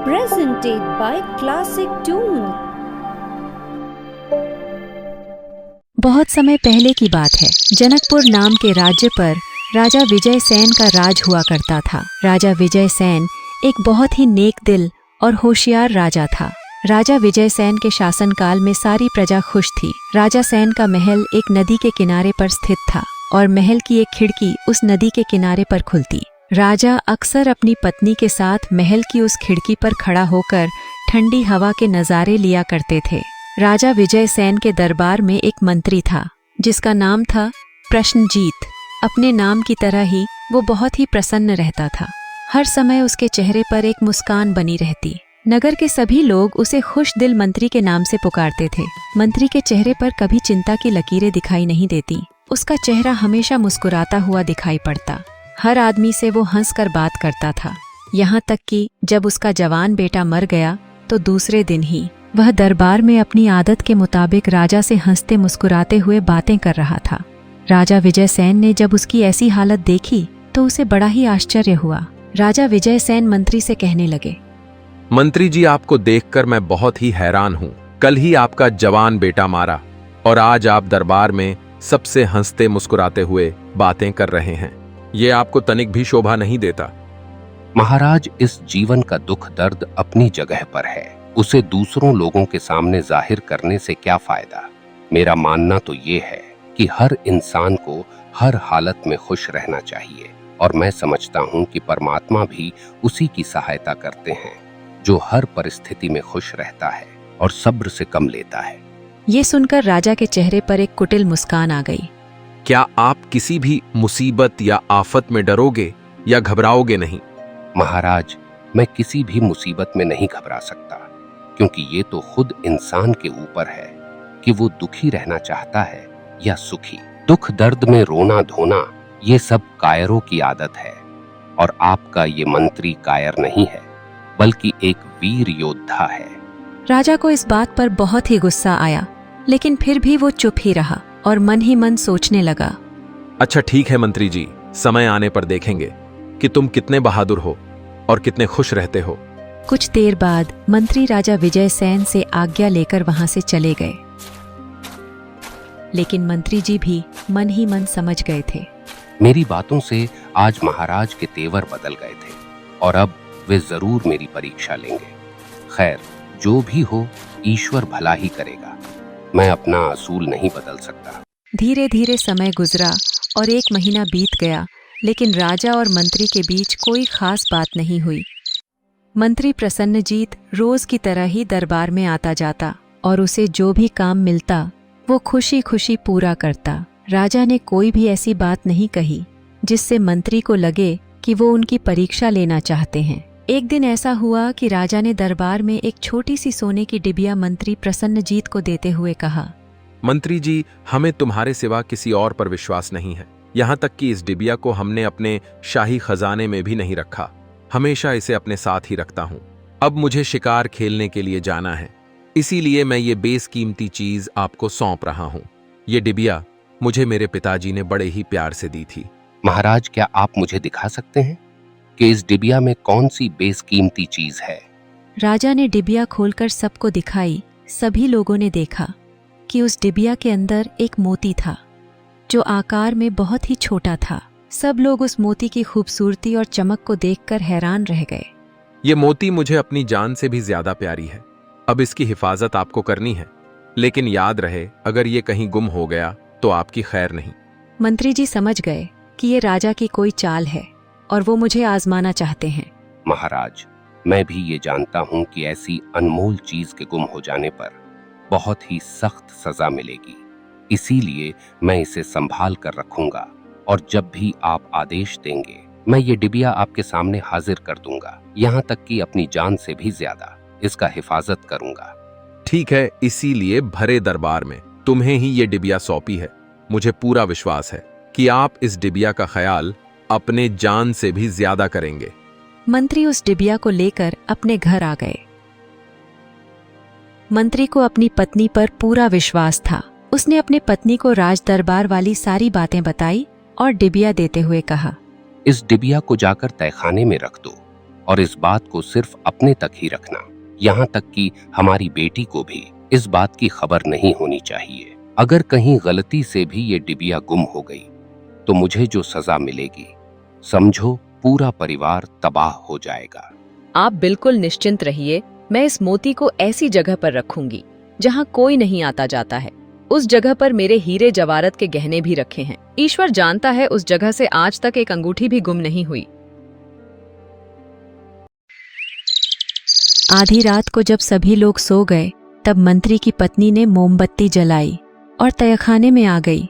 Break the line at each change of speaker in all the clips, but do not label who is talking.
Presented by Classic Tune।
बहुत समय पहले की बात है। जनकपुर नाम के राज्य पर राजा विजय सेन का राज हुआ करता था। राजा विजय सेन एक बहुत ही नेक दिल और होशियार राजा था। राजा विजय सेन के शासनकाल में सारी प्रजा खुश थी। राजा सेन का महल एक नदी के किनारे पर स्थित था और महल की एक खिड़की उस नदी के किनारे पर खुलती। राजा अक्सर अपनी पत्नी के साथ महल की उस खिड़की पर खड़ा होकर ठंडी हवा के नज़ारे लिया करते थे। राजा विजय सेन के दरबार में एक मंत्री था जिसका नाम था प्रश्नजीत। अपने नाम की तरह ही वो बहुत ही प्रसन्न रहता था। हर समय उसके चेहरे पर एक मुस्कान बनी रहती। नगर के सभी लोग उसे खुश दिल मंत्री के नाम से पुकारते थे। मंत्री के चेहरे पर कभी चिंता की लकीरें दिखाई नहीं देती। उसका चेहरा हमेशा मुस्कुराता हुआ दिखाई पड़ता। हर आदमी से वो हंसकर बात करता था। यहाँ तक कि जब उसका जवान बेटा मर गया तो दूसरे दिन ही वह दरबार में अपनी आदत के मुताबिक राजा से हंसते मुस्कुराते हुए बातें कर रहा था। राजा विजय सेन ने जब उसकी ऐसी हालत देखी तो उसे बड़ा ही आश्चर्य हुआ। राजा विजय सेन मंत्री से कहने लगे,
मंत्री जी, आपको देखकर मैं बहुत ही हैरान हूँ। कल ही आपका जवान बेटा मारा और आज आप दरबार में सबसे हंसते मुस्कुराते हुए बातें कर रहे हैं। ये आपको तनिक भी शोभा नहीं देता।
महाराज, इस जीवन का दुख दर्द अपनी जगह पर है। उसे दूसरों लोगों के सामने जाहिर करने से क्या फायदा। मेरा मानना तो ये है कि हर इंसान को हर हालत में खुश रहना चाहिए और मैं समझता हूँ कि परमात्मा भी उसी की सहायता करते हैं जो हर परिस्थिति में खुश रहता है और सब्र से कम लेता है।
ये सुनकर राजा के चेहरे पर एक कुटिल मुस्कान आ गई।
क्या आप किसी भी मुसीबत या आफत में डरोगे या घबराओगे नहीं?
महाराज, मैं किसी भी मुसीबत में नहीं घबरा सकता, क्योंकि ये तो खुद इंसान के ऊपर है कि वो दुखी रहना चाहता है या सुखी। दुख दर्द में रोना धोना ये सब कायरों की आदत है और आपका ये मंत्री कायर नहीं है बल्कि एक वीर योद्धा है।
राजा को इस बात पर बहुत ही गुस्सा आया, लेकिन फिर भी वो चुप ही रहा और मन ही मन सोचने लगा।
अच्छा ठीक है मंत्री जी, समय आने पर देखेंगे कि तुम कितने बहादुर हो और कितने खुश रहते हो।
कुछ देर बाद मंत्री राजा विजय सेन से आज्ञा लेकर वहां से चले गए, लेकिन मंत्री जी भी मन ही मन समझ गए थे।
मेरी बातों से आज महाराज के तेवर बदल गए थे और अब वे जरूर मेरी परीक्षा लेंगे। खैर, जो भी हो ईश्वर भला ही करेगा। मैं अपना असूल नहीं बदल सकता।
धीरे धीरे समय गुजरा और 1 महीना बीत गया, लेकिन राजा और मंत्री के बीच कोई खास बात नहीं हुई। मंत्री प्रसन्नजीत रोज की तरह ही दरबार में आता जाता और उसे जो भी काम मिलता वो खुशी खुशी पूरा करता। राजा ने कोई भी ऐसी बात नहीं कही जिससे मंत्री को लगे कि वो उनकी परीक्षा लेना चाहते हैं। एक दिन ऐसा हुआ कि राजा ने दरबार में एक छोटी सी सोने की डिबिया मंत्री प्रसन्नजीत को देते हुए कहा,
मंत्री जी, हमें तुम्हारे सिवा किसी और पर विश्वास नहीं है। यहाँ तक कि इस डिबिया को हमने अपने शाही खजाने में भी नहीं रखा। हमेशा इसे अपने साथ ही रखता हूँ। अब मुझे शिकार खेलने के लिए जाना है, इसीलिए मैं ये बेसकीमती चीज आपको सौंप रहा हूँ। ये डिबिया मुझे मेरे पिताजी ने बड़े ही प्यार से दी थी।
महाराज, क्या आप मुझे दिखा सकते हैं कि इस डिबिया में कौन सी बेसकीमती चीज है?
राजा ने डिबिया खोलकर सबको दिखाई। सभी लोगों ने देखा कि उस डिबिया के अंदर एक मोती था जो आकार में बहुत ही छोटा था। सब लोग उस मोती की खूबसूरती और चमक को देखकर हैरान रह गए।
ये मोती मुझे अपनी जान से भी ज्यादा प्यारी है। अब इसकी हिफाजत आपको करनी है, लेकिन याद रहे अगर ये कहीं गुम हो गया तो आपकी खैर नहीं।
मंत्री जी समझ गए कि ये राजा की कोई चाल है और वो मुझे आजमाना चाहते हैं।
महाराज, मैं भी ये जानता हूँ कि ऐसी अनमोल चीज के गुम हो जाने पर बहुत ही सख्त सजा मिलेगी। इसीलिए मैं इसे संभाल कर रखूंगा और जब भी आप आदेश देंगे मैं ये डिबिया आपके सामने हाजिर कर दूंगा। यहाँ तक कि अपनी जान से भी ज्यादा इसका हिफाजत करूंगा।
ठीक है, इसीलिए भरे दरबार में तुम्हें ही ये डिबिया सौंपी है। मुझे पूरा विश्वास है कि आप इस डिबिया का ख्याल अपने जान से भी ज्यादा करेंगे।
मंत्री उस डिबिया को लेकर अपने घर आ गए। मंत्री को अपनी पत्नी पर पूरा विश्वास था। उसने अपने पत्नी को राज दरबार वाली सारी बातें बताई और डिबिया देते हुए कहा,
इस डिबिया को जाकर तहखाने में रख दो और इस बात को सिर्फ अपने तक ही रखना। यहाँ तक कि हमारी बेटी को भी इस बात की खबर नहीं होनी चाहिए। अगर कहीं गलती से भी ये डिबिया गुम हो गई तो मुझे जो सजा मिलेगी, समझो पूरा परिवार तबाह हो जाएगा।
आप बिल्कुल निश्चिंत रहिए, मैं इस मोती को ऐसी जगह पर रखूंगी जहां कोई नहीं आता जाता है। उस जगह पर मेरे हीरे जवाहरत के गहने भी रखे हैं। ईश्वर जानता है उस जगह से आज तक एक अंगूठी भी गुम नहीं हुई।
आधी रात को जब सभी लोग सो गए तब मंत्री की पत्नी ने मोमबत्ती जलाई और तहखाने में आ गई।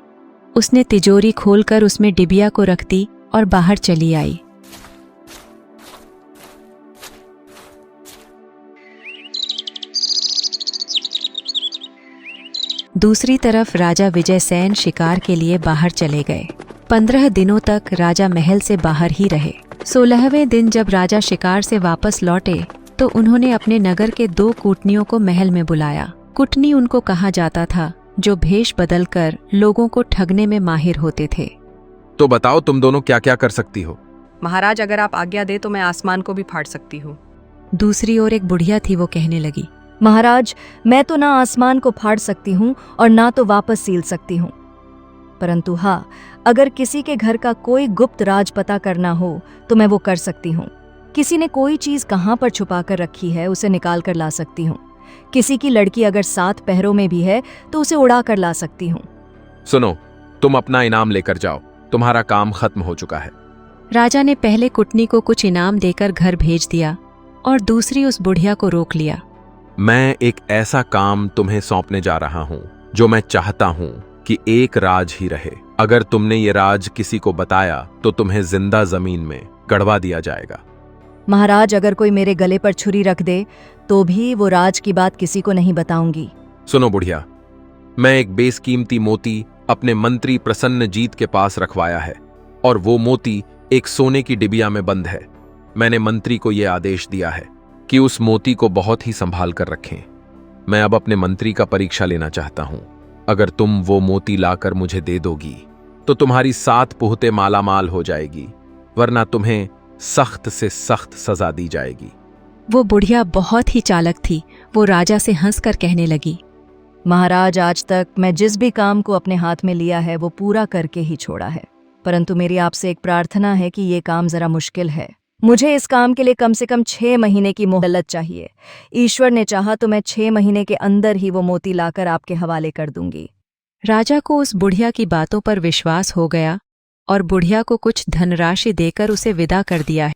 उसने तिजोरी खोलकर उसमें डिबिया को रख दी और बाहर चली आई। दूसरी तरफ राजा विजयसेन शिकार के लिए बाहर चले गए। 15 दिनों तक राजा महल से बाहर ही रहे। 16वें दिन जब राजा शिकार से वापस लौटे तो उन्होंने अपने नगर के 2 कूटनियों को महल में बुलाया। कुटनी उनको कहा जाता था जो भेष बदलकर लोगों को ठगने में माहिर होते थे।
तो बताओ तुम दोनों क्या क्या कर सकती हो?
महाराज, अगर आप आज्ञा दे तो मैं आसमान को भी फाड़ सकती हूँ।
दूसरी ओर एक बुढ़िया थी, वो कहने लगी,
महाराज, मैं तो ना आसमान को फाड़ सकती हूँ और ना तो वापस सील सकती हूँ, परंतु हाँ, अगर किसी के घर का कोई गुप्त राज पता करना हो तो मैं वो कर सकती हूँ। किसी ने कोई चीज कहाँ पर छुपा कर रखी है उसे निकाल कर ला सकती हूँ। किसी की लड़की अगर 7 पहरों में भी है तो उसे उड़ा कर ला सकती हूँ।
सुनो, तुम अपना इनाम लेकर जाओ, तुम्हारा काम खत्म हो चुका है।
राजा ने पहले कुटनी को कुछ इनाम देकर घर भेज दिया और दूसरी उस बुढ़िया को रोक लिया।
मैं एक ऐसा काम तुम्हें सौंपने जा रहा हूँ जो मैं चाहता हूँ कि एक राज ही रहे। अगर तुमने ये राज किसी को बताया तो तुम्हें जिंदा जमीन में गड़वा दिया जाएगा।
महाराज, अगर कोई मेरे गले पर छुरी रख दे तो भी वो राज की बात किसी को नहीं बताऊंगी।
सुनो बुढ़िया, मैं एक बेसकीमती मोती अपने मंत्री प्रसन्नजीत के पास रखवाया है और वो मोती एक सोने की डिबिया में बंद है। मैंने मंत्री को यह आदेश दिया है कि उस मोती को बहुत ही संभाल कर रखें। मैं अब अपने मंत्री का परीक्षा लेना चाहता हूं। अगर तुम वो मोती लाकर मुझे दे दोगी तो तुम्हारी 7 पुहते मालामाल हो जाएगी, वरना तुम्हें सख्त से सख्त सजा दी जाएगी।
वो बुढ़िया बहुत ही चालक थी। वो राजा से हंसकर कहने लगी,
महाराज, आज तक मैं जिस भी काम को अपने हाथ में लिया है वो पूरा करके ही छोड़ा है, परंतु मेरी आपसे एक प्रार्थना है कि ये काम जरा मुश्किल है। मुझे इस काम के लिए कम से कम 6 महीने की मोहलत चाहिए। ईश्वर ने चाहा तो मैं 6 महीने के अंदर ही वो मोती लाकर आपके हवाले कर दूंगी।
राजा को उस बुढ़िया की बातों पर विश्वास हो गया और बुढ़िया को कुछ धनराशि देकर उसे विदा कर दिया।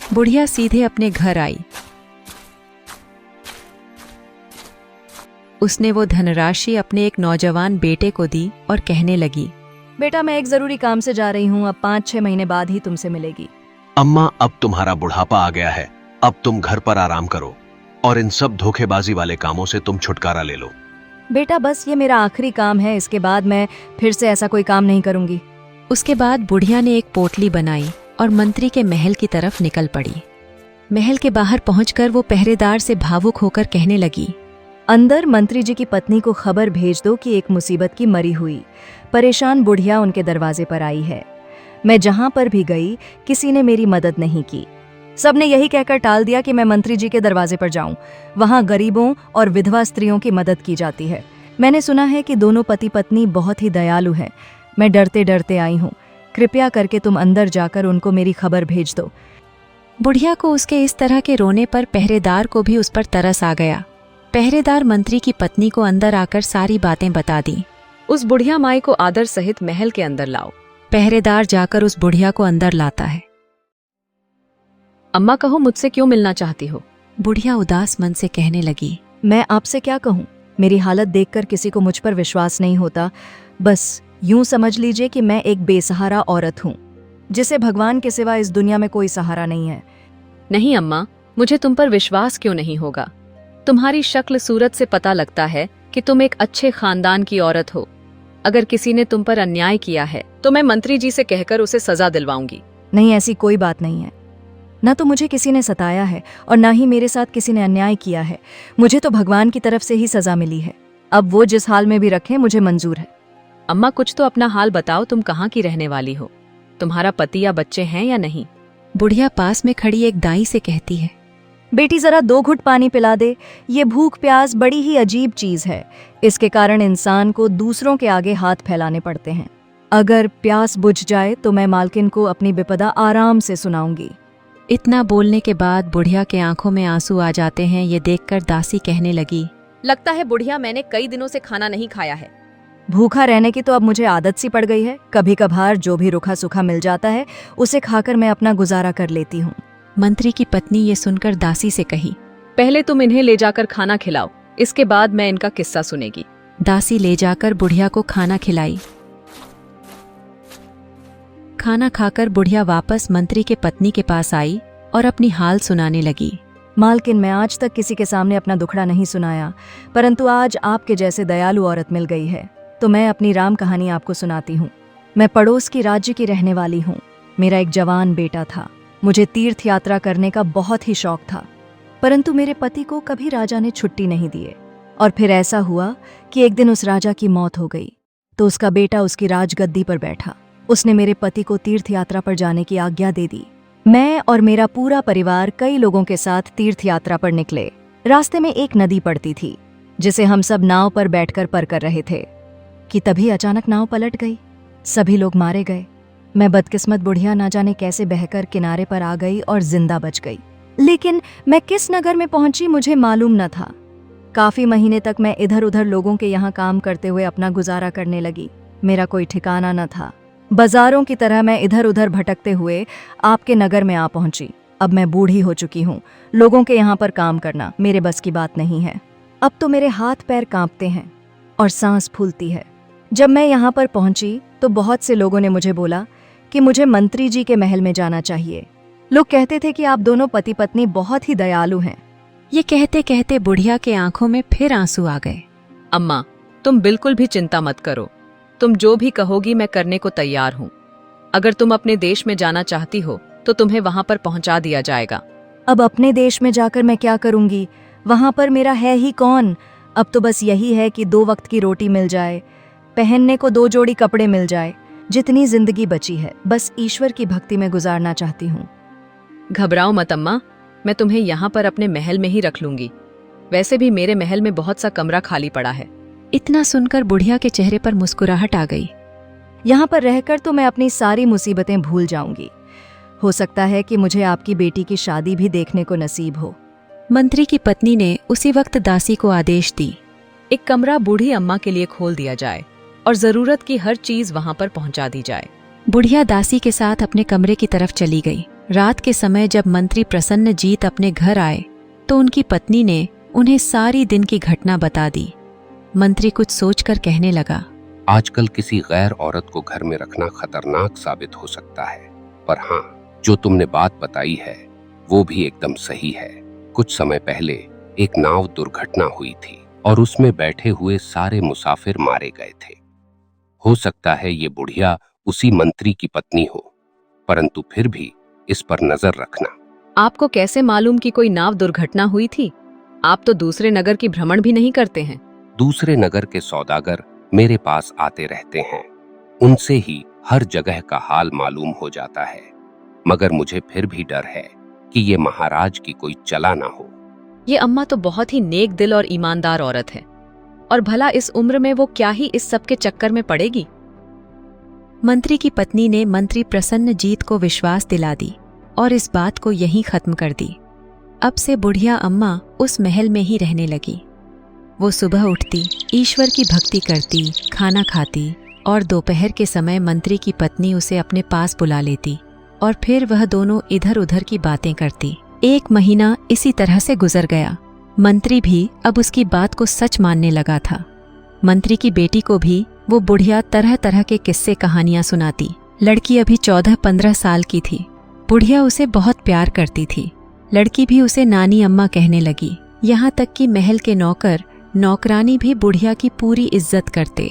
बुढ़िया सीधे अपने घर आई। उसने वो धनराशि अपने एक नौजवान बेटे को दी और कहने लगी,
बेटा, मैं एक जरूरी काम से जा रही हूँ, अब 5-6 महीने बाद ही तुमसे मिलेगी।
अम्मा, अब तुम्हारा बुढ़ापा आ गया है, अब तुम घर पर आराम करो और इन सब धोखेबाजी वाले कामों से तुम छुटकारा ले लो।
बेटा, बस ये मेरा आखिरी काम है, इसके बाद मैं फिर से ऐसा कोई काम नहीं करूंगी।
उसके बाद बुढ़िया ने एक पोटली बनाई और मंत्री के महल की तरफ निकल पड़ी। महल के बाहर पहुंचकर वो पहरेदार से भावुक होकर कहने लगी,
अंदर मंत्री जी की पत्नी को खबर भेज दो कि एक मुसीबत की मरी हुई परेशान बुढ़िया उनके दरवाजे पर आई है। मैं जहां पर भी गई किसी ने मेरी मदद नहीं की। सबने यही कहकर टाल दिया कि मैं मंत्री जी के दरवाजे पर जाऊं। वहां गरीबों और विधवा स्त्रियों की मदद की जाती है। मैंने सुना है कि दोनों पति पत्नी बहुत ही दयालु हैं। मैं डरते डरते आई हूं। कृपया करके तुम अंदर जाकर उनको मेरी खबर भेज दो।
बुढ़िया को उसके इस तरह के रोने पर पहरेदार को भी उस पर तरस आ गया। पहरेदार मंत्री की पत्नी को अंदर आकर सारी बातें बता दी।
उस बुढ़िया माई को आदर सहित महल के अंदर लाओ।
पहरेदार जाकर उस बुढ़िया को अंदर लाता है।
अम्मा, कहो मुझसे क्यों मिलना चाहती हो?
बुढ़िया उदास मन से कहने लगी,
मैं आपसे क्या कहूँ, मेरी हालत देखकर किसी को मुझ पर विश्वास नहीं होता। बस यूं समझ लीजिए कि मैं एक बेसहारा औरत हूँ जिसे भगवान के सिवा इस दुनिया में कोई सहारा नहीं है।
नहीं अम्मा, मुझे तुम पर विश्वास क्यों नहीं होगा? तुम्हारी शक्ल सूरत से पता लगता है कि तुम एक अच्छे खानदान की औरत हो। अगर किसी ने तुम पर अन्याय किया है तो मैं मंत्री जी से कहकर उसे सजा दिलवाऊंगी।
नहीं, ऐसी कोई बात नहीं है। न तो मुझे किसी ने सताया है और न ही मेरे साथ किसी ने अन्याय किया है। मुझे तो भगवान की तरफ से ही सजा मिली है। अब वो जिस हाल में भी रखें मुझे मंजूर है।
अम्मा कुछ तो अपना हाल बताओ, तुम कहाँ की रहने वाली हो? तुम्हारा पति या बच्चे हैं या नहीं?
बुढ़िया पास में खड़ी एक दाई से कहती है,
बेटी जरा 2 घुट पानी पिला दे। ये भूख प्यास बड़ी ही अजीब चीज है। इसके कारण इंसान को दूसरों के आगे हाथ फैलाने पड़ते हैं। अगर प्यास बुझ जाए तो मैं मालकिन को अपनी विपदा आराम से सुनाऊंगी।
इतना बोलने के बाद बुढ़िया के आंखों में आंसू आ जाते हैं। ये देखकर दासी कहने लगी,
लगता है बुढ़िया, मैंने कई दिनों से खाना नहीं खाया है।
भूखा रहने की तो अब मुझे आदत सी पड़ गई है। कभी कभार जो भी रूखा सूखा मिल जाता है उसे खाकर मैं अपना गुजारा कर लेती हूँ।
मंत्री की पत्नी ये सुनकर दासी से कही,
पहले तुम इन्हें ले जाकर खाना खिलाओ, इसके बाद मैं इनका किस्सा सुनेगी।
दासी ले जाकर बुढ़िया को खाना खिलाई। खाना खाकर बुढ़िया वापस मंत्री के पत्नी के पास आई और अपनी हाल सुनाने लगी।
मालकिन, मैं आज तक किसी के सामने अपना दुखड़ा नहीं सुनाया, परंतु आज आपके जैसे दयालु औरत मिल गई है तो मैं अपनी राम कहानी आपको सुनाती हूँ। मैं पड़ोस की राज्य की रहने वाली हूँ। मेरा एक जवान बेटा था। मुझे तीर्थ यात्रा करने का बहुत ही शौक था, परंतु मेरे पति को कभी राजा ने छुट्टी नहीं दिए। और फिर ऐसा हुआ कि एक दिन उस राजा की मौत हो गई तो उसका बेटा उसकी राजगद्दी पर बैठा। उसने मेरे पति को तीर्थ यात्रा पर जाने की आज्ञा दे दी। मैं और मेरा पूरा परिवार कई लोगों के साथ तीर्थ यात्रा पर निकले। रास्ते में एक नदी पड़ती थी जिसे हम सब नाव पर बैठकर पार कर रहे थे कि तभी अचानक नाव पलट गई। सभी लोग मारे गए। मैं बदकिस्मत बुढ़िया ना जाने कैसे बहकर किनारे पर आ गई और जिंदा बच गई। लेकिन मैं किस नगर में पहुंची मुझे मालूम न था। काफी महीने तक मैं इधर उधर लोगों के यहाँ काम करते हुए अपना गुजारा करने लगी। मेरा कोई ठिकाना न था। बाजारों की तरह मैं इधर उधर भटकते हुए आपके नगर में आ पहुंची। अब मैं बूढ़ी हो चुकी हूँ। लोगों के यहाँ पर काम करना मेरे बस की बात नहीं है। अब तो मेरे हाथ पैर कांपते हैं और सांस फूलती है। जब मैं यहाँ पर पहुंची तो बहुत से लोगों ने मुझे बोला कि मुझे मंत्री जी के महल में जाना चाहिए। लोग कहते थे कि आप दोनों पति पत्नी बहुत ही दयालु हैं।
ये कहते कहते बुढ़िया के आंखों में फिर आंसू आ गए।
अम्मा, तुम बिल्कुल भी चिंता मत करो। तुम जो भी कहोगी मैं करने को तैयार हूँ। अगर तुम अपने देश में जाना चाहती हो तो तुम्हें वहां पर पहुंचा दिया जाएगा।
अब अपने देश में जाकर मैं क्या करूंगी? वहां पर मेरा है ही कौन? अब तो बस यही है कि 2 वक्त की रोटी मिल जाए, पहनने को 2 जोड़ी कपड़े मिल जाए। जितनी जिंदगी बची है बस ईश्वर की भक्ति में गुजारना चाहती हूँ।
घबराओ मत अम्मा, मैं तुम्हें यहाँ पर अपने महल में ही रख लूंगी। वैसे भी मेरे महल में बहुत सा कमरा खाली पड़ा है।
इतना सुनकर बुढ़िया के चेहरे पर मुस्कुराहट आ गई।
यहाँ पर रहकर तो मैं अपनी सारी मुसीबतें भूल जाऊंगी। हो सकता है कि मुझे आपकी बेटी की शादी भी देखने को नसीब हो।
मंत्री की पत्नी ने उसी वक्त दासी को आदेश दी,
एक कमरा बूढ़ी अम्मा के लिए खोल दिया जाए और जरूरत की हर चीज वहां पर पहुंचा दी जाए।
बुढ़िया दासी के साथ अपने कमरे की तरफ चली गई। रात के समय जब मंत्री प्रसन्नजीत अपने घर आए तो उनकी पत्नी ने उन्हें सारी दिन की घटना बता दी। मंत्री कुछ सोचकर कहने लगा,
आजकल किसी गैर औरत को घर में रखना खतरनाक साबित हो सकता है, पर हाँ, जो तुमने बात बताई है वो भी एकदम सही है। कुछ समय पहले एक नाव दुर्घटना हुई थी और उसमें बैठे हुए सारे मुसाफिर मारे गए थे। हो सकता है ये बुढ़िया उसी मंत्री की पत्नी हो, परंतु फिर भी इस पर नजर रखना।
आपको कैसे मालूम कि कोई नाव दुर्घटना हुई थी? आप तो दूसरे नगर की भ्रमण भी नहीं करते हैं।
दूसरे नगर के सौदागर मेरे पास आते रहते हैं, उनसे ही हर जगह का हाल मालूम हो जाता है। मगर मुझे फिर भी डर है कि ये महाराज की कोई चला ना हो।
ये अम्मा तो बहुत ही नेक दिल और ईमानदार औरत है, और भला इस उम्र में वो क्या ही इस सब के चक्कर में पड़ेगी।
मंत्री की पत्नी ने मंत्री प्रसन्नजीत को विश्वास दिला दी और इस बात को यहीं खत्म कर दी। अब से बुढ़िया अम्मा उस महल में ही रहने लगी। वो सुबह उठती, ईश्वर की भक्ति करती, खाना खाती और दोपहर के समय मंत्री की पत्नी उसे अपने पास बुला लेती और फिर वह दोनों इधर उधर की बातें करती। 1 महीना इसी तरह से गुजर गया। मंत्री भी अब उसकी बात को सच मानने लगा था। मंत्री की बेटी को भी वो बुढ़िया तरह तरह के किस्से कहानियां सुनाती। लड़की अभी 14-15 साल की थी। बुढ़िया उसे बहुत प्यार करती थी। लड़की भी उसे नानी अम्मा कहने लगी। यहाँ तक कि महल के नौकर नौकरानी भी बुढ़िया की पूरी इज्जत करते,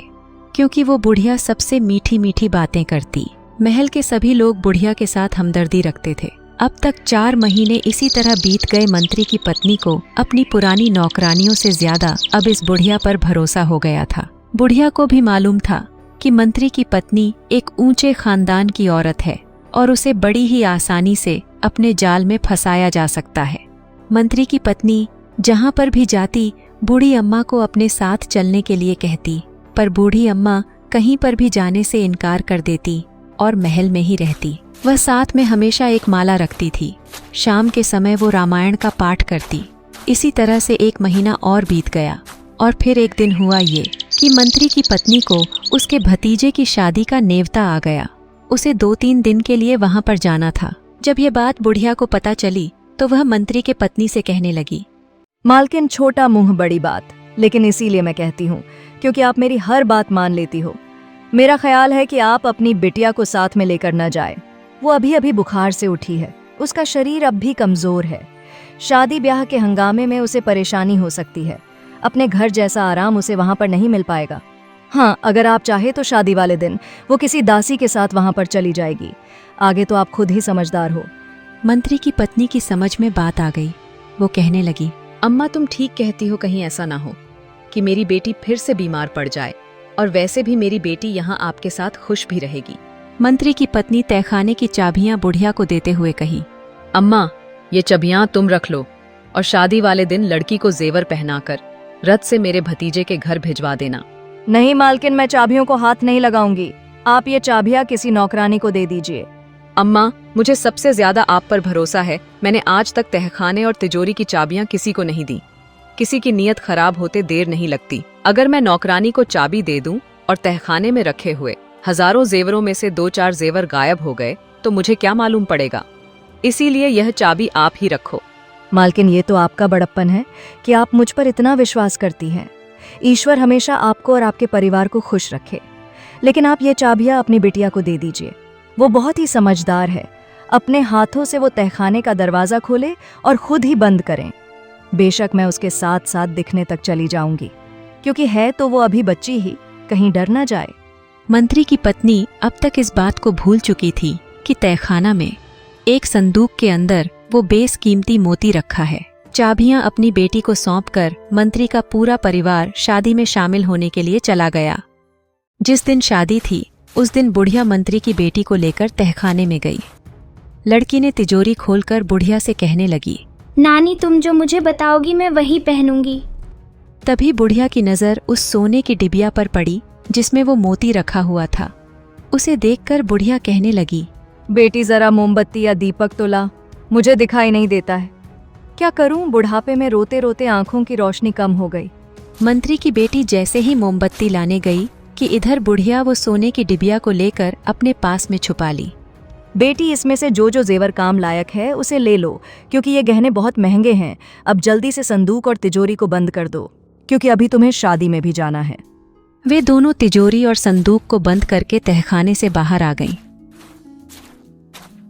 क्योंकि वो बुढ़िया सबसे मीठी मीठी बातें करती। महल के सभी लोग बुढ़िया के साथ हमदर्दी रखते थे। अब तक 4 महीने इसी तरह बीत गए। मंत्री की पत्नी को अपनी पुरानी नौकरानियों से ज्यादा अब इस बुढ़िया पर भरोसा हो गया था। बुढ़िया को भी मालूम था कि मंत्री की पत्नी एक ऊंचे खानदान की औरत है और उसे बड़ी ही आसानी से अपने जाल में फंसाया जा सकता है। मंत्री की पत्नी जहां पर भी जाती बूढ़ी अम्मा को अपने साथ चलने के लिए कहती, पर बूढ़ी अम्मा कहीं पर भी जाने से इनकार कर देती और महल में ही रहती। वह साथ में हमेशा एक माला रखती थी। शाम के समय वो रामायण का पाठ करती। इसी तरह से 1 महीना और बीत गया और फिर एक दिन हुआ ये कि मंत्री की पत्नी को उसके भतीजे की शादी का नेवता आ गया। उसे 2-3 दिन के लिए वहां पर जाना था। जब ये बात बुढ़िया को पता चली तो वह मंत्री के पत्नी से कहने लगी,
मालकिन, छोटा मुंह बड़ी बात, लेकिन इसीलिए मैं कहती हूँ क्योंकि आप मेरी हर बात मान लेती हो। मेरा ख्याल है कि आप अपनी बिटिया को साथ में लेकर न जाए। वो अभी अभी बुखार से उठी है, उसका शरीर अब भी कमजोर है। शादी ब्याह के हंगामे में उसे परेशानी हो सकती है। अपने घर जैसा आराम उसे वहां पर नहीं मिल पाएगा। हाँ, अगर आप चाहे तो शादी वाले दिन वो किसी दासी के साथ वहां पर चली जाएगी। आगे तो आप खुद ही समझदार हो।
मंत्री की पत्नी की समझ में बात आ गई। वो कहने लगी,
अम्मा तुम ठीक कहती हो, कहीं ऐसा ना हो कि मेरी बेटी फिर से बीमार पड़ जाए, और वैसे भी मेरी बेटी यहाँ आपके साथ खुश भी रहेगी।
मंत्री की पत्नी तहखाने की चाबियां बुढ़िया को देते हुए कही,
अम्मा ये चाबियां तुम रख लो और शादी वाले दिन लड़की को जेवर पहनाकर रथ से मेरे भतीजे के घर भिजवा देना।
नहीं मालकिन, मैं चाबियों को हाथ नहीं लगाऊंगी। आप ये चाबियां किसी नौकरानी को दे दीजिए।
अम्मा मुझे सबसे ज्यादा आप पर भरोसा है। मैंने आज तक तहखाने और तिजोरी की चाबियां किसी को नहीं दी। किसी की नीयत खराब होते देर नहीं लगती। अगर मैं नौकरानी को चाबी दे दूं और तहखाने में रखे हुए हजारों जेवरों में से 2-4 जेवर गायब हो गए तो मुझे क्या मालूम पड़ेगा। इसीलिए यह चाबी आप ही रखो।
मालकिन, ये तो आपका बड़प्पन है कि आप मुझ पर इतना विश्वास करती हैं। ईश्वर हमेशा आपको और आपके परिवार को खुश रखे। लेकिन आप ये चाबियां अपनी बिटिया को दे दीजिए। वो बहुत ही समझदार है। अपने हाथों से वो तहखाने का दरवाजा खोले और खुद ही बंद करें। बेशक मैं उसके साथ साथ दिखने तक चली जाऊंगी, क्योंकि है तो वो अभी बच्ची ही, कहीं डर ना जाए।
मंत्री की पत्नी अब तक इस बात को भूल चुकी थी कि तहखाना में एक संदूक के अंदर वो बेसकीमती मोती रखा है। चाबियां अपनी बेटी को सौंपकर मंत्री का पूरा परिवार शादी में शामिल होने के लिए चला गया। जिस दिन शादी थी उस दिन बुढ़िया मंत्री की बेटी को लेकर तहखाने में गई। लड़की ने तिजोरी खोलकर बुढ़िया से कहने लगी,
नानी तुम जो मुझे बताओगी मैं वही पहनूंगी।
तभी बुढ़िया की नजर उस सोने की डिबिया पर पड़ी जिसमें वो मोती रखा हुआ था। उसे देखकर बुढ़िया कहने लगी,
बेटी जरा मोमबत्ती या दीपक तो ला, मुझे दिखाई नहीं देता है। क्या करूं, बुढ़ापे में रोते रोते आंखों की रोशनी कम हो गई।
मंत्री की बेटी जैसे ही मोमबत्ती लाने गई कि इधर बुढ़िया वो सोने की डिबिया को लेकर अपने पास में छुपा ली।
बेटी, इसमें से जो जो जेवर काम लायक है उसे ले लो, क्योंकि ये गहने बहुत महंगे हैं। अब जल्दी से संदूक और तिजोरी को बंद कर दो, क्योंकि अभी तुम्हें शादी में भी जाना है।
वे दोनों तिजोरी और संदूक को बंद करके तहखाने से बाहर आ गईं।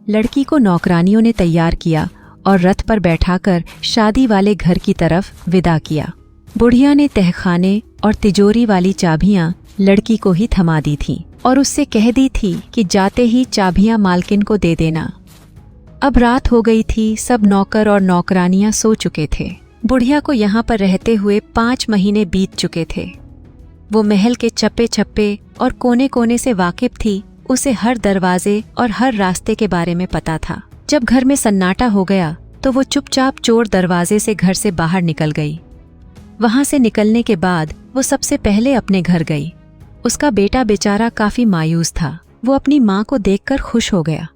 लड़की को नौकरानियों ने तैयार किया और रथ पर बैठाकर शादी वाले घर की तरफ विदा किया। बुढ़िया ने तहखाने और तिजोरी वाली चाबियां लड़की को ही थमा दी थीं और उससे कह दी थी कि जाते ही चाबियां मालकिन को दे देना। अब रात हो गई थी, सब नौकर और नौकरानियां सो चुके थे। बुढ़िया को यहाँ पर रहते हुए 5 महीने बीत चुके थे। वो महल के चप्पे चप्पे और कोने कोने से वाकिफ थी। उसे हर दरवाजे और हर रास्ते के बारे में पता था। जब घर में सन्नाटा हो गया तो वो चुपचाप चोर दरवाजे से घर से बाहर निकल गई। वहां से निकलने के बाद वो सबसे पहले अपने घर गई। उसका बेटा बेचारा काफी मायूस था। वो अपनी माँ को देखकर खुश हो गया।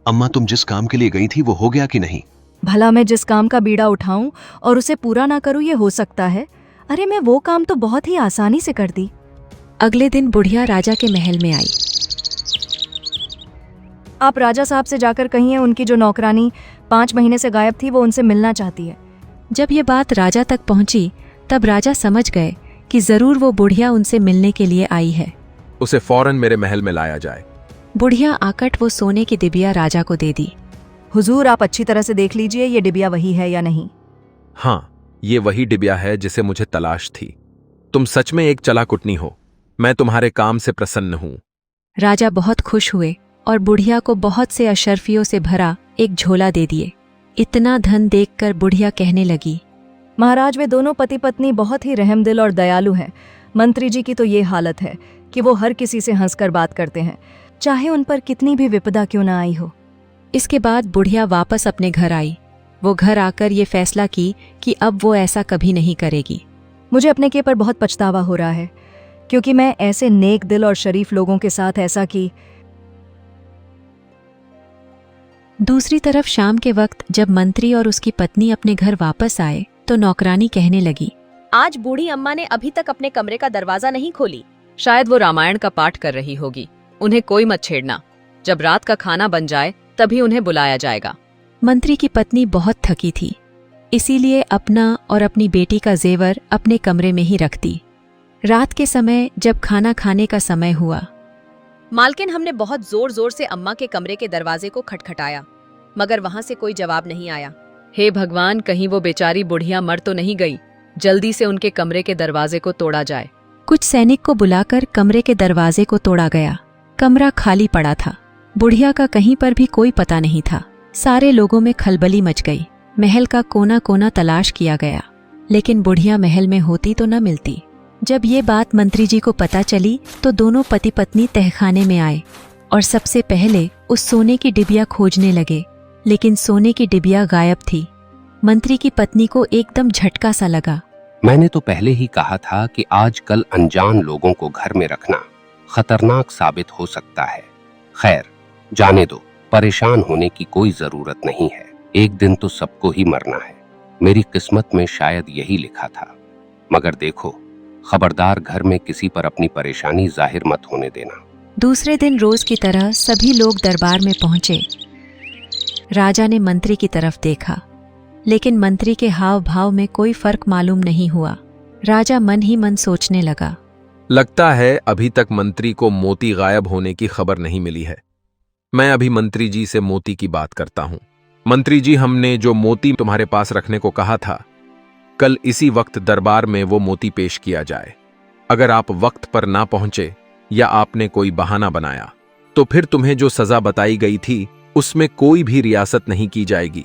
अम्मा तुम जिस काम के लिए गई थी वो हो गया कि नहीं?
भला मैं जिस काम का बीड़ा उठाऊं और उसे पूरा ना करूं, ये हो सकता है? अरे मैं वो काम तो बहुत ही आसानी से कर दी।
अगले दिन बुढ़िया राजा के महल में आई।
आप राजा साहब से जाकर कहिए उनकी जो नौकरानी 5 महीने से गायब थी वो उनसे मिलना चाहती है।
जब ये बात राजा तक पहुंची तब राजा समझ गए कि जरूर वो बुढ़िया उनसे मिलने के लिए आई है।
उसे फौरन मेरे महल में लाया जाए।
बुढ़िया आकट वो सोने की डिबिया राजा को दे दी।
हुजूर, आप अच्छी तरह से देख लीजिए ये डिबिया वही है या नहीं।
हाँ, ये वही डिबिया है जिसे मुझे तलाश थी। तुम सच में एक चलाकुटनी हो। मैं तुम्हारे काम से प्रसन्न हूँ।
राजा बहुत खुश हुए और बुढ़िया को बहुत से अशर्फियों से भरा एक झोला दे दिए। इतना धन देखकर बुढ़िया कहने लगी,
महाराज, वे दोनों पति पत्नी बहुत ही रहमदिल और दयालु हैं। मंत्री जी की तो ये हालत है कि वो हर किसी से हंसकर बात करते हैं, चाहे उन पर कितनी भी विपदा क्यों ना आई हो।
इसके बाद बुढ़िया वापस अपने घर आई। वो घर आकर ये फैसला की कि अब वो ऐसा कभी नहीं करेगी।
मुझे अपने के पर बहुत पछतावा हो रहा है, क्योंकि मैं ऐसे नेक दिल और शरीफ लोगों के साथ ऐसा की।
दूसरी तरफ शाम के वक्त जब मंत्री और उसकी पत्नी अपने घर वापस आए तो नौकरानी कहने लगी,
आज बूढ़ी अम्मा ने अभी तक अपने कमरे का दरवाजा नहीं खोली। शायद वो रामायण का पाठ कर रही होगी। उन्हें कोई मत छेड़ना। जब रात का खाना बन जाए तभी उन्हें बुलाया जाएगा।
मंत्री की पत्नी बहुत थकी थी, इसीलिए अपना और अपनी बेटी का जेवर अपने कमरे में ही रखती। रात के समय जब खाना खाने का समय हुआ,
मालकिन, हमने बहुत जोर जोर से अम्मा के कमरे के दरवाजे को खटखटाया, मगर वहां से कोई जवाब नहीं आया। हे भगवान, कहीं वो बेचारी बुढ़िया मर तो नहीं गई। जल्दी से उनके कमरे के दरवाजे को तोड़ा जाए।
कुछ सैनिक को बुलाकर कमरे के दरवाजे को तोड़ा गया। कमरा खाली पड़ा था। बुढ़िया का कहीं पर भी कोई पता नहीं था। सारे लोगों में खलबली मच गई। महल का कोना कोना तलाश किया गया, लेकिन बुढ़िया महल में होती तो न मिलती। जब ये बात मंत्री जी को पता चली तो दोनों पति पत्नी तहखाने में आए और सबसे पहले उस सोने की डिबिया खोजने लगे, लेकिन सोने की डिबिया गायब थी। मंत्री की पत्नी को एकदम झटका सा लगा।
मैंने तो पहले ही कहा था कि आजकल अनजान लोगों को घर में रखना खतरनाक साबित हो सकता है। खैर, जाने दो, परेशान होने की कोई जरूरत नहीं है। एक दिन तो सबको ही मरना है। मेरी किस्मत में शायद यही लिखा था। मगर देखो, खबरदार घर में किसी पर अपनी परेशानी जाहिर मत होने देना।
दूसरे दिन रोज की तरह सभी लोग दरबार में पहुंचे। राजा ने मंत्री की तरफ देखा, लेकिन मंत्री के हाव भाव में कोई फर्क मालूम नहीं हुआ। राजा मन ही मन सोचने लगा,
लगता है अभी तक मंत्री को मोती गायब होने की खबर नहीं मिली है। मैं अभी मंत्री जी से मोती की बात करता हूं। मंत्री जी, हमने जो मोती तुम्हारे पास रखने को कहा था, कल इसी वक्त दरबार में वो मोती पेश किया जाए। अगर आप वक्त पर ना पहुंचे या आपने कोई बहाना बनाया तो फिर तुम्हें जो सजा बताई गई थी उसमें कोई भी रियासत नहीं की जाएगी।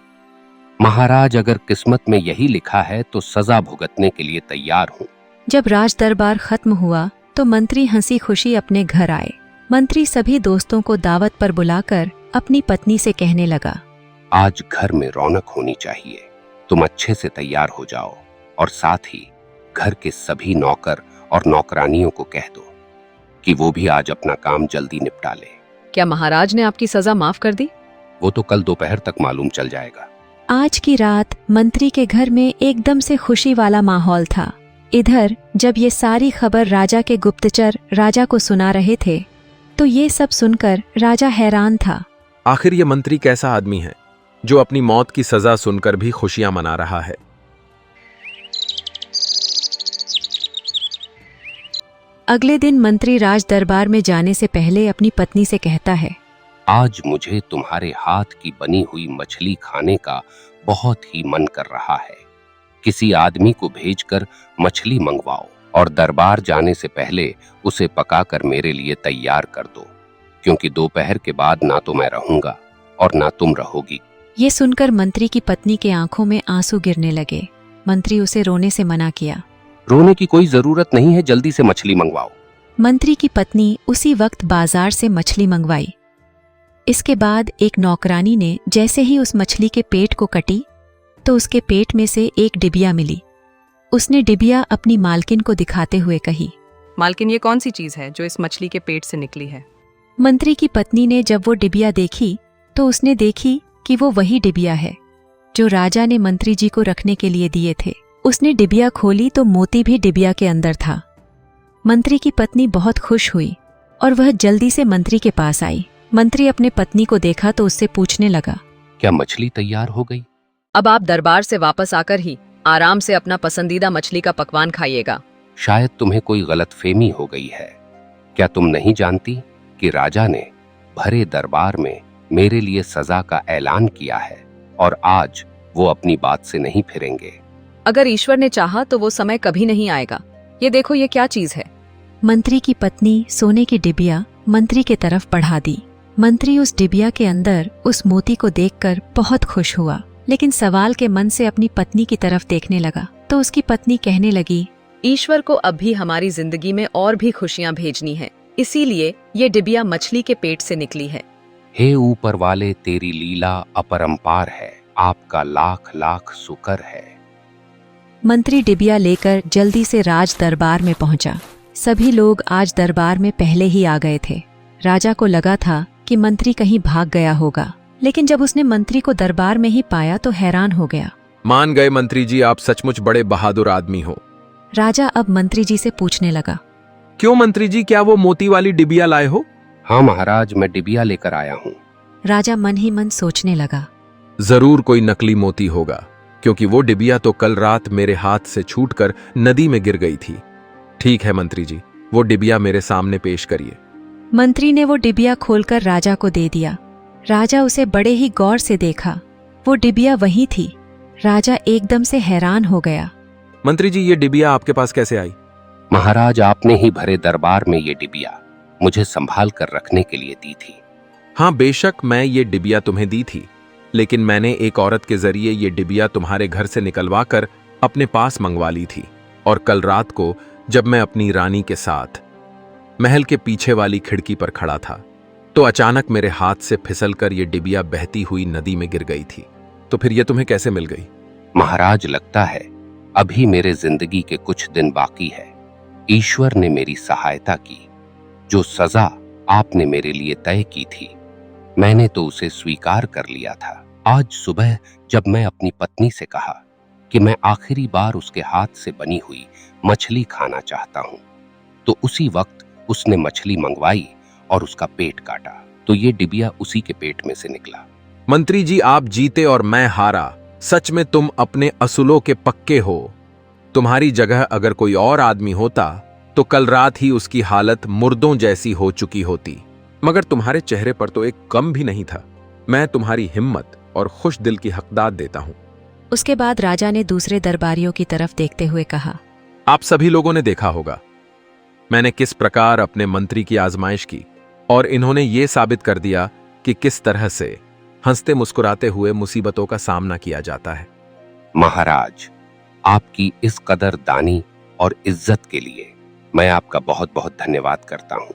महाराज, अगर किस्मत में यही लिखा है तो सजा भुगतने के लिए तैयार हूं।
जब राज दरबार खत्म हुआ तो मंत्री हंसी खुशी अपने घर आए। मंत्री सभी दोस्तों को दावत पर बुलाकर अपनी पत्नी से कहने लगा,
आज घर में रौनक होनी चाहिए। तुम अच्छे से तैयार हो जाओ और साथ ही घर के सभी नौकर और नौकरानियों को कह दो कि वो भी आज अपना काम जल्दी निपटा ले।
क्या महाराज ने आपकी सजा माफ कर दी?
वो तो कल दोपहर तक मालूम चल जाएगा।
आज की रात मंत्री के घर में एकदम से खुशी वाला माहौल था। इधर जब ये सारी खबर राजा के गुप्तचर राजा को सुना रहे थे तो ये सब सुनकर राजा हैरान था।
आखिर ये मंत्री कैसा आदमी है जो अपनी मौत की सजा सुनकर भी खुशियां मना रहा है।
अगले दिन मंत्री राज दरबार में जाने से पहले अपनी पत्नी से कहता है,
आज मुझे तुम्हारे हाथ की बनी हुई मछली खाने का बहुत ही मन कर रहा है। किसी आदमी को भेजकर मछली मंगवाओ और दरबार जाने से पहले उसे पकाकर मेरे लिए तैयार कर दो, क्योंकि दोपहर के बाद ना तो मैं रहूंगा और ना तुम रहोगी।
ये सुनकर मंत्री की पत्नी के आंखों में आंसू गिरने लगे। मंत्री उसे रोने से मना किया।
रोने की कोई जरूरत नहीं है, जल्दी से मछली मंगवाओ।
मंत्री की पत्नी उसी वक्त बाजार से मछली मंगवाई। इसके बाद एक नौकरानी ने जैसे ही उस मछली के पेट को कटी तो उसके पेट में से एक डिबिया मिली। उसने डिबिया अपनी मालकिन को दिखाते हुए कही,
मालकिन, ये कौन सी चीज है जो इस मछली के पेट से निकली है?
मंत्री की पत्नी ने जब वो डिबिया देखी तो उसने देखी कि वो वही डिबिया है जो राजा ने मंत्री जी को रखने के लिए दिए थे। उसने डिबिया खोली तो मोती भी डिबिया के अंदर था। मंत्री की पत्नी बहुत खुश हुई और वह जल्दी से मंत्री के पास आई। मंत्री अपने पत्नी को देखा तो उससे पूछने लगा,
क्या मछली तैयार हो गई?
अब आप दरबार से वापस आकर ही आराम से अपना पसंदीदा मछली का पकवान खाइएगा।
शायद तुम्हें कोई गलतफहमी हो गई है। क्या तुम नहीं जानती कि राजा ने भरे दरबार में मेरे लिए सजा का ऐलान किया है और आज वो अपनी बात से नहीं फिरेंगे।
अगर ईश्वर ने चाहा तो वो समय कभी नहीं आएगा। ये देखो, ये क्या चीज है?
मंत्री की पत्नी सोने की डिबिया मंत्री के तरफ बढ़ा दी। मंत्री उस डिबिया के अंदर उस मोती को देखकर बहुत खुश हुआ, लेकिन सवाल के मन से अपनी पत्नी की तरफ देखने लगा तो उसकी पत्नी कहने लगी,
ईश्वर को अब भी हमारी जिंदगी में और भी खुशियां भेजनी है, इसीलिए ये डिबिया मछली के पेट से निकली है।
हे ऊपर वाले, तेरी लीला अपरंपार है, आपका लाख लाख शुक्र है।
मंत्री डिबिया लेकर जल्दी से राज दरबार में पहुंचा। सभी लोग आज दरबार में पहले ही आ गए थे। राजा को लगा था कि मंत्री कहीं भाग गया होगा, लेकिन जब उसने मंत्री को दरबार में ही पाया तो हैरान हो गया।
मान गए मंत्री जी, आप सचमुच बड़े बहादुर आदमी हो।
राजा अब मंत्री जी से पूछने लगा।
क्यों मंत्री जी, क्या वो मोती वाली डिबिया लाए हो?
हाँ महाराज, मैं डिबिया लेकर आया हूँ।
राजा मन ही मन सोचने लगा।
जरूर कोई नकली मोती होगा, क्योंकि वो डिबिया तो कल रात मेरे हाथ से छूटकर नदी में गिर गई थी। ठीक है मंत्री जी, वो डिबिया मेरे सामने पेश करिए।
मंत्री ने वो डिबिया खोलकर राजा को दे दिया। राजा उसे बड़े ही गौर से देखा। वो डिबिया वही थी। राजा एकदम से हैरान हो गया।
मंत्री जी, ये डिबिया आपके पास कैसे आई?
महाराज, आपने ही भरे दरबार में ये डिबिया मुझे संभाल कर रखने के लिए दी थी।
हाँ बेशक, मैं ये डिबिया तुम्हें दी थी, लेकिन मैंने एक औरत के जरिए ये डिबिया तुम्हारे घर से निकलवा कर अपने पास मंगवा ली थी। और कल रात को जब मैं अपनी रानी के साथ महल के पीछे वाली खिड़की पर खड़ा था, तो अचानक मेरे हाथ से फिसलकर ये डिबिया बहती हुई नदी में गिर गई थी। तो फिर ये तुम्हें कैसे मिल गई?
महाराज, लगता है अभी मेरे जिंदगी के कुछ दिन बाकी है। ईश्वर ने मेरी सहायता की। जो सजा आपने मेरे लिए तय की थी, मैंने तो उसे स्वीकार कर लिया था। आज सुबह जब मैं अपनी पत्नी से कहा कि मैं आखिरी बार उसके हाथ से बनी हुई मछली खाना चाहता हूं, तो उसी वक्त उसने मछली मंगवाई और उसका पेट काटा, तो ये डिबिया उसी के पेट में से निकला।
मंत्री जी, आप जीते और मैं हारा। सच में तुम अपने असूलों के पक्के हो। तुम्हारी जगह अगर कोई और आदमी होता तो कल रात ही उसकी हालत मुर्दों जैसी हो चुकी होती, मगर तुम्हारे चेहरे पर तो एक कम भी नहीं था। मैं तुम्हारी हिम्मत और खुश दिल की हकदाद देता हूं।
उसके बाद राजा ने दूसरे दरबारियों की तरफ देखते हुए कहा।
आप सभी लोगों ने देखा होगा मैंने किस प्रकार अपने मंत्री की आजमाइश की, और इन्होंने ये साबित कर दिया कि किस तरह से हंसते मुस्कुराते हुए मुसीबतों का सामना किया जाता है।
महाराज, आपकी इस कदरदानी और इज्जत के लिए मैं आपका बहुत बहुत धन्यवाद करता हूँ।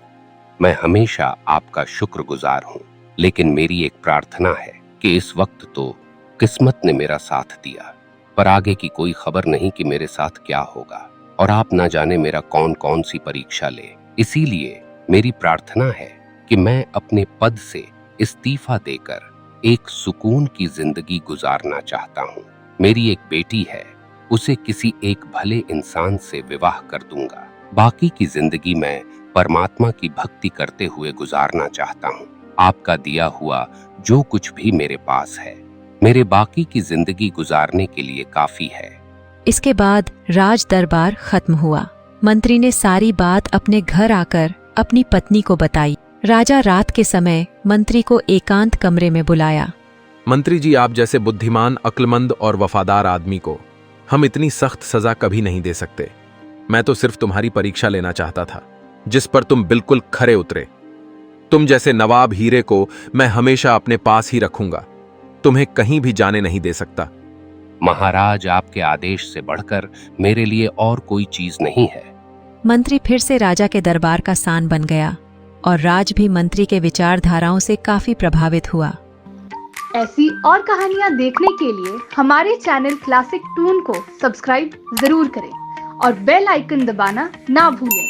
मैं हमेशा आपका शुक्रगुजार हूँ, लेकिन मेरी एक प्रार्थना है कि इस वक्त तो किस्मत ने मेरा साथ दिया, पर आगे की कोई खबर नहीं कि मेरे साथ क्या होगा, और आप ना जाने मेरा कौन कौन सी परीक्षा ले। इसीलिए मेरी प्रार्थना है कि मैं अपने पद से इस्तीफा देकर एक सुकून की जिंदगी गुजारना चाहता हूँ। मेरी एक बेटी है, उसे किसी एक भले इंसान से विवाह कर दूंगा। बाकी की जिंदगी मैं परमात्मा की भक्ति करते हुए गुजारना चाहता हूँ। आपका दिया हुआ जो कुछ भी मेरे पास है, मेरे बाकी की जिंदगी गुजारने के लिए काफी है।
इसके बाद राज दरबार खत्म हुआ। मंत्री ने सारी बात अपने घर आकर अपनी पत्नी को बताई। राजा रात के समय मंत्री को एकांत कमरे में बुलाया।
मंत्री जी, आप जैसे बुद्धिमान, अक्लमंद और वफादार आदमी को हम इतनी सख्त सजा कभी नहीं दे सकते। मैं तो सिर्फ तुम्हारी परीक्षा लेना चाहता था, जिस पर तुम बिल्कुल खरे उतरे। तुम जैसे नवाब हीरे को मैं हमेशा अपने पास ही रखूंगा, तुम्हें कहीं भी जाने नहीं दे सकता।
महाराज, आपके आदेश से बढ़कर मेरे लिए और कोई चीज नहीं है।
मंत्री फिर से राजा के दरबार का सान बन गया और राज भी मंत्री के विचारधाराओं से काफी प्रभावित हुआ।
ऐसी और कहानियाँ देखने के लिए हमारे चैनल क्लासिक टून को सब्सक्राइब जरूर करें और बेल आइकन दबाना ना भूलें।